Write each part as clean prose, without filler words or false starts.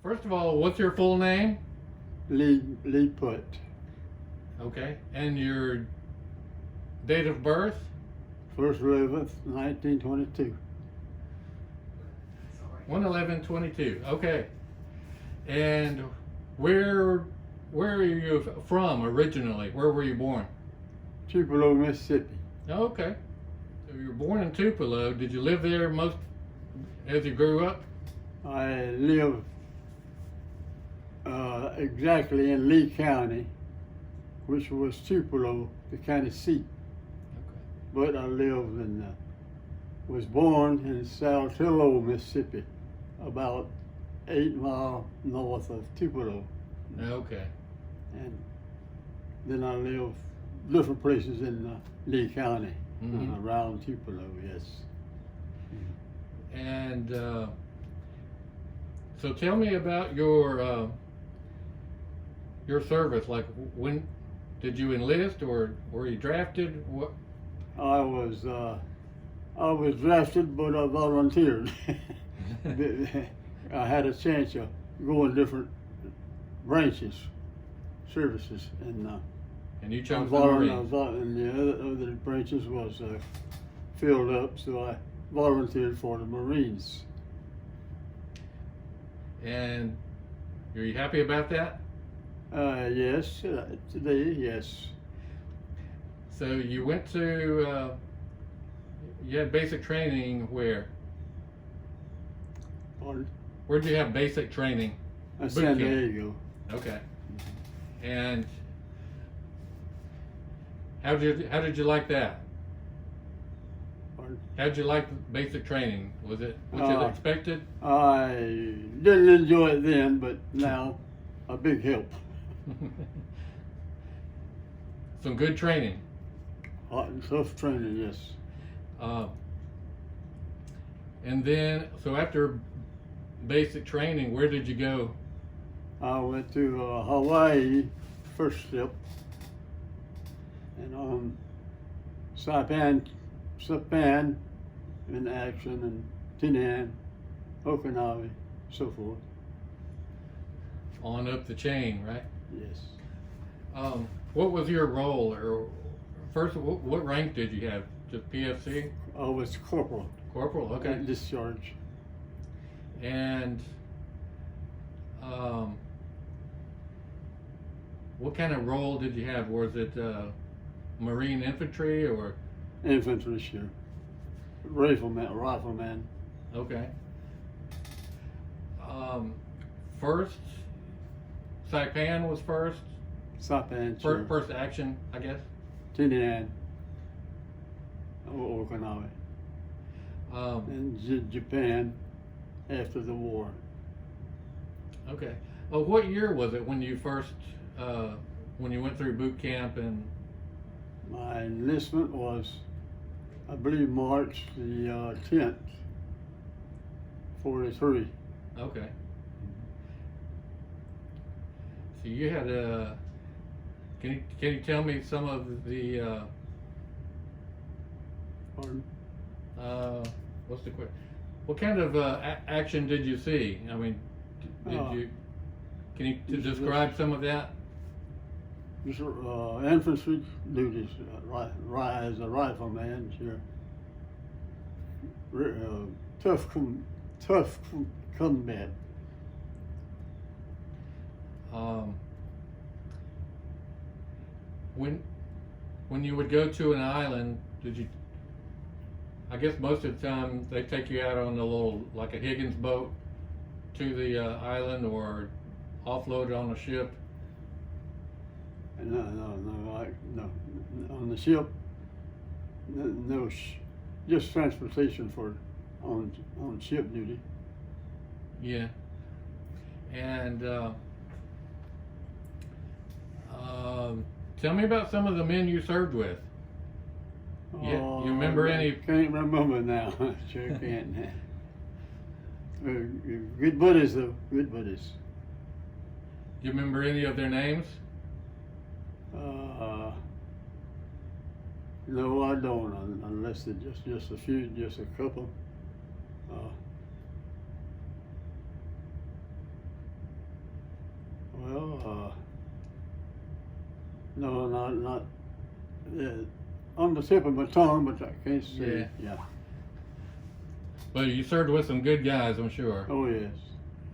First of all, what's your full name? Lee Putt. Okay. And your date of birth? 1/11, 1922. 1/11/22. Okay. And where are you from originally? Where were you born? Tupelo, Mississippi. Okay. So you were born in Tupelo. Did you live there most as you grew up? I live exactly in Lee County, which was Tupelo, the county seat. Okay. But I lived was born in Saltillo, Mississippi, about 8 miles north of Tupelo. Okay. And then I lived different places in Lee County, around Tupelo, yes. And so tell me about your service. When did you enlist, or were you drafted? What? I was drafted, but I volunteered. I had a chance of going different branches, services, And you chose the Marines. And the other branches was filled up, so I volunteered for the Marines. And are you happy about that? Yes, today, yes. So you went to, you had basic training where? Pardon? Where did you have basic training? San Diego. Okay. And how did you like that? Pardon? How did you like basic training? Was it what you expected? I didn't enjoy it then, but now a big help. Some good training. Hot and tough training, yes. And then, so after basic training, where did you go? I went to Hawaii, first step, and Saipan in action, and Tinian, Okinawa, so forth. On up the chain, right? Yes. What was your role, or first, what rank did you have? Just PFC? I was corporal. Corporal, okay. Discharge. And what kind of role did you have? Was it Marine infantry or? Infantry, sure. Rifleman. Okay. First, Saipan was first. Saipan, sure. First action, I guess. Tinian, Okinawa. And Japan after the war. Okay. Well, what year was it when you first, when you went through boot camp and? My enlistment was, I believe, March the 10th, 43. Okay. So you had a. Can you tell me some of the? Pardon? What's the question? What kind of action did you see? I mean, did you? Can you describe some of that? Just infantry duties, as a rifleman, sure. Tough combat. When you would go to an island, did you? I guess most of the time they take you out on a little, like a Higgins boat, to the island, or offload on a ship. No. On the ship, no, just transportation on ship duty. Yeah. And tell me about some of the men you served with. Yeah, you remember any? Can't remember now. Sure can't. Good buddies though. Good buddies. Do you remember any of their names? No, I don't. Unless it's just a few, just a couple. Well, no, not on the tip of my tongue, but I can't say. Yeah. Well, you served with some good guys, I'm sure. Oh yes.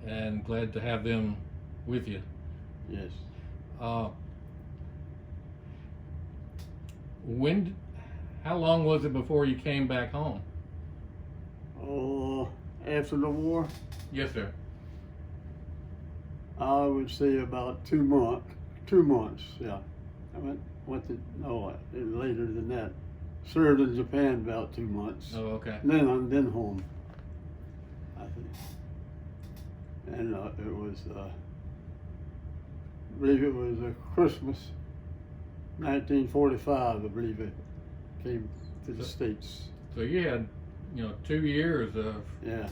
And glad to have them with you. Yes. How long was it before you came back home? Oh, after the war, Yes, sir. I would say about 2 months. 2 months. Yeah. I went to later than that. Served in Japan about 2 months. Oh, okay. Then home. I think. And it was, I believe it was Christmas, 1945. I believe it came to the States. So you had, 2 years Yeah.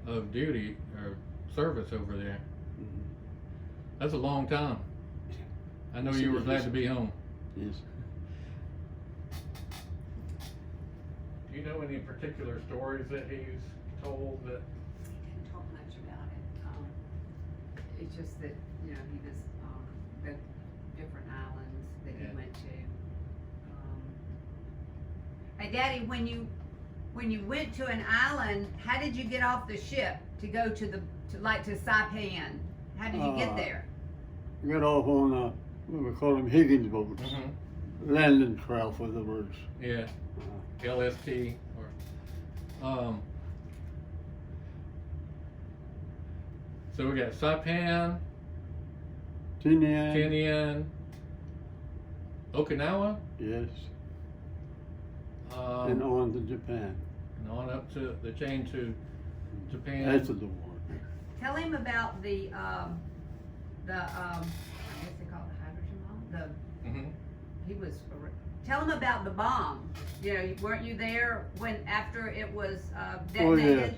of duty or service over there. Mhm. That's a long time. I know Yes, you it were glad is. to be home. Yes. Do you know any particular stories that he's told that? He didn't talk much about it. It's just that, he was, the different islands that Yeah. he went to. Hey, Daddy, when you went to an island, how did you get off the ship to go to Saipan? How did you get there? Got off on we call them Higgins boats. Mm-hmm. Landing craft were the words. Yeah. LST or so we got Saipan, Tinian. Tinian, Okinawa, Yes. And on to Japan. and on up to the chain to Japan. After the war. Tell him about the what's it called, the hydrogen bomb? Mhm. Tell him about the bomb. Weren't you there after it was Oh detonated?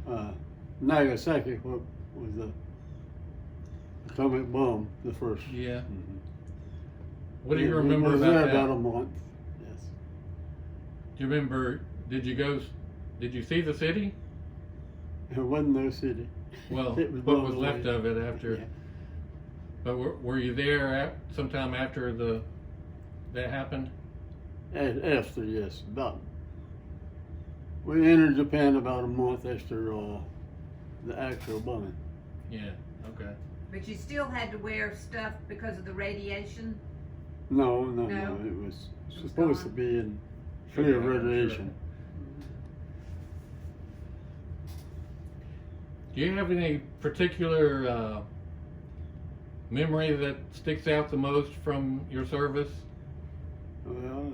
yes. Nagasaki was the atomic bomb, the first. Yeah. Mhm. What do you We remember was about there that? about a month. Yes. Do you remember? Did you see the city? There wasn't no city. Well, It was what was blown left away. of it after? Yeah. But were you there sometime after that happened? After, yes, about. We entered Japan about a month after the actual bombing. Yeah. Okay. But you still had to wear stuff because of the radiation? No. No? It was It was supposed to gone? be in Sure, clear sure. radiation. Do you have any particular memory that sticks out the most from your service? Well,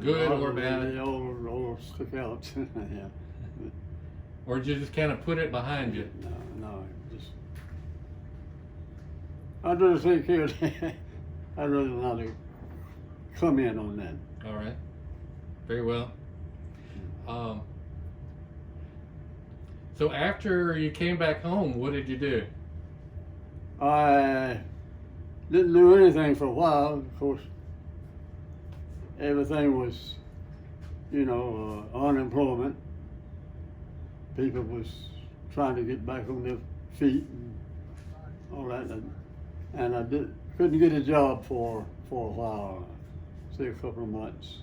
Good or they bad? all stuck out. Yeah. Or did you just kind of put it behind you? No, just. I'd rather take care of that. I'd rather not come in on that. All right. Very well. So after you came back home, what did you do? I didn't do anything for a while. Of course, everything was, unemployment. People was trying to get back on their feet and all that, and I couldn't get a job for a while, say a couple of months.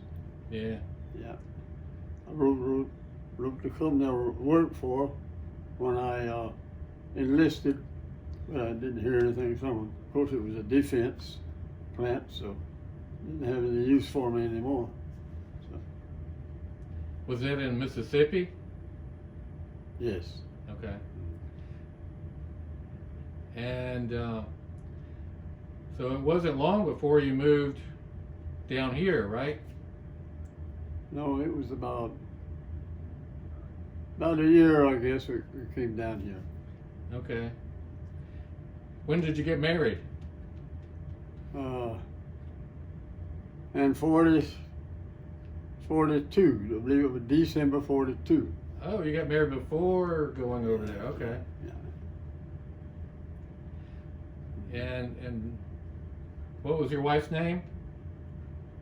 Yeah. Yeah, I wrote the company I worked for when I enlisted, but I didn't hear anything from them. Of course, it was a defense plant, so didn't have any use for me anymore. So, Was that in Mississippi? yes. Okay. And so it wasn't long before you moved down here, right? No, it was about a year, I guess, we came down here. Okay. When did you get married? And 42, I believe it was December 42. Oh, you got married before going over there. Okay. Yeah. And what was your wife's name?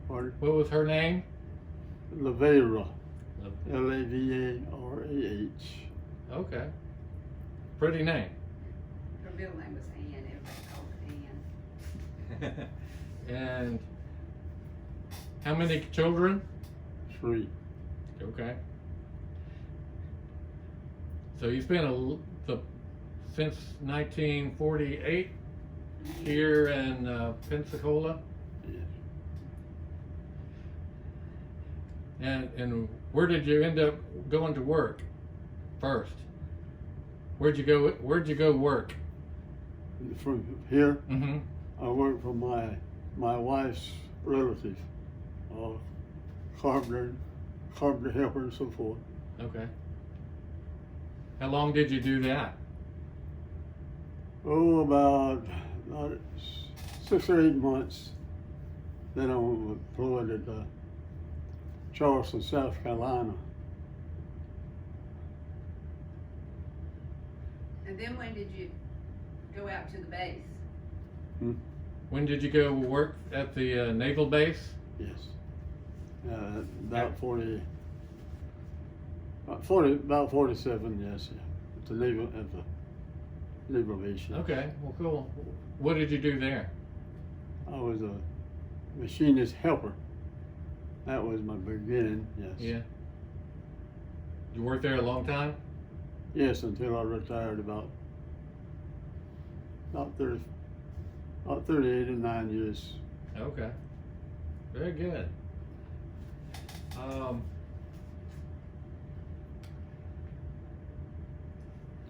Pardon? What was her name? Lavera. Lavarah. Okay. Pretty name. middle name was Ann. Everybody called her Ann. And how many children? 3. Okay. So you spent since 1948 here in Pensacola, Yes. and where did you end up going to work first? Where'd you go work? From here, Mm-hmm. I worked for my wife's relative, carpenter helper and so forth. Okay. How long did you do that? Oh, about 6 or 8 months. Then I was employed at Charleston, South Carolina. And then when did you go out to the base? When did you go work at the naval base? Yes. About 47, yes. At the naval base. Yes. Okay, well, cool. What did you do there? I was a machinist helper. That was my beginning, yes. Yeah. You worked there a long time? Yes, until I retired about 38 and 9 years. Okay. Very good.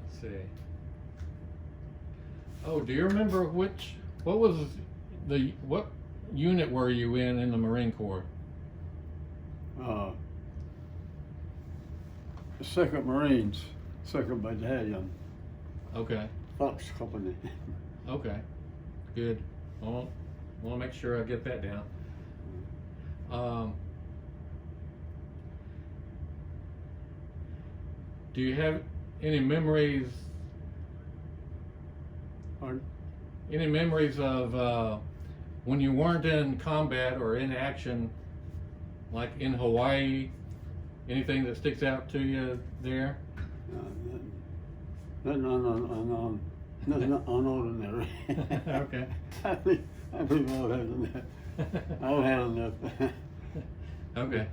Let's see. Oh, do you remember what unit were you in the Marine Corps? Second Marines, 2nd Battalion, Okay. Fox Company. Okay. Good. I want to make sure I get that down. Do you have any memories? Pardon? Any memories of when you weren't in combat or in action, like in Hawaii? Anything that sticks out to you there? Nothing unordinary. Okay. I think I've had enough. I've had enough. Okay.